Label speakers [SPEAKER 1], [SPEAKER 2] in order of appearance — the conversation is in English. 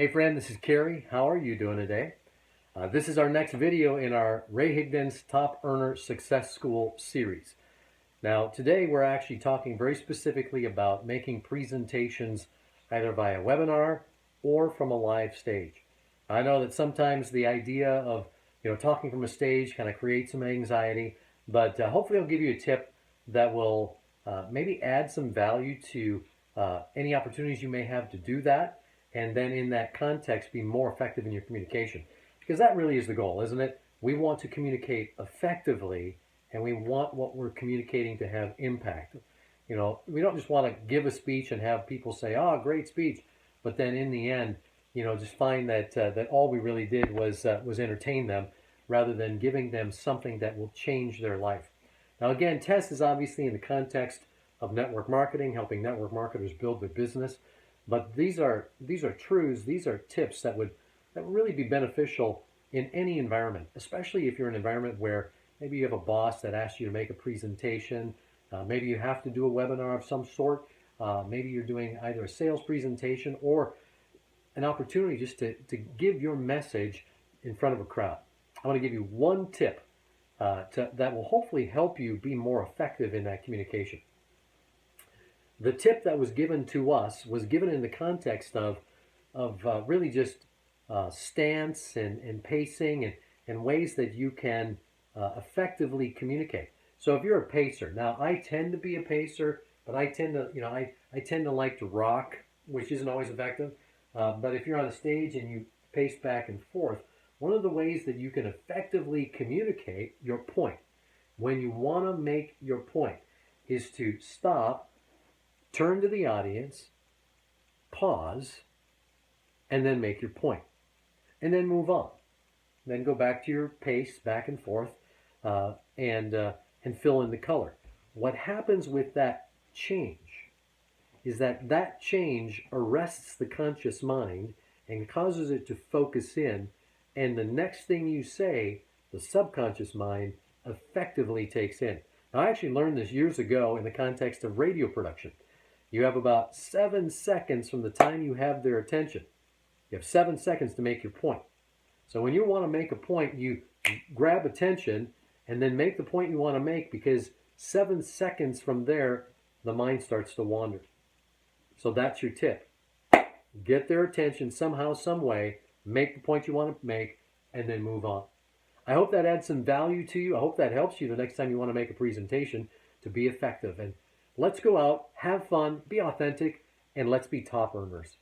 [SPEAKER 1] Hey friend, this is Kerry. How are you doing today? This is our next video in our Ray Higdon's Top Earner Success School series. Now today we're actually talking very specifically about making presentations either via webinar or from a live stage. I know that sometimes the idea of talking from a stage kind of creates some anxiety, but hopefully I'll give you a tip that will maybe add some value to any opportunities you may have to do that, and then in that context be more effective in your communication. Because that really is the goal, isn't it? We want to communicate effectively, and we want what we're communicating to have impact. We don't just want to give a speech and have people say, "Oh, great speech," but then in the end, just find that that all we really did was entertain them, rather than giving them something that will change their life. Now, again, TESS is obviously in the context of network marketing, helping network marketers build their business. But these are truths, these are tips that would really be beneficial in any environment, especially if you're in an environment where maybe you have a boss that asks you to make a presentation, maybe you have to do a webinar of some sort, maybe you're doing either a sales presentation or an opportunity just to give your message in front of a crowd. I want to give you one tip that will hopefully help you be more effective in that communication. The tip that was given to us was given in the context of really just stance and pacing and ways that you can effectively communicate. So if you're a pacer, now I tend to be a pacer, but I tend to I tend to like to rock, which isn't always effective. But if you're on a stage and you pace back and forth, one of the ways that you can effectively communicate your point when you want to make your point is to stop, turn to the audience, pause, and then make your point. And then move on. Then go back to your pace, back and forth, and fill in the color. What happens with that change is that change arrests the conscious mind and causes it to focus in, and the next thing you say, the subconscious mind effectively takes in. Now, I actually learned this years ago in the context of radio production. You have about 7 seconds from the time you have their attention. You have 7 seconds to make your point. So when you want to make a point, you grab attention and then make the point you want to make, because 7 seconds from there, the mind starts to wander. So that's your tip. Get their attention somehow, some way, make the point you want to make, and then move on. I hope that adds some value to you. I hope that helps you the next time you want to make a presentation to be effective. And let's go out, have fun, be authentic, and let's be top earners.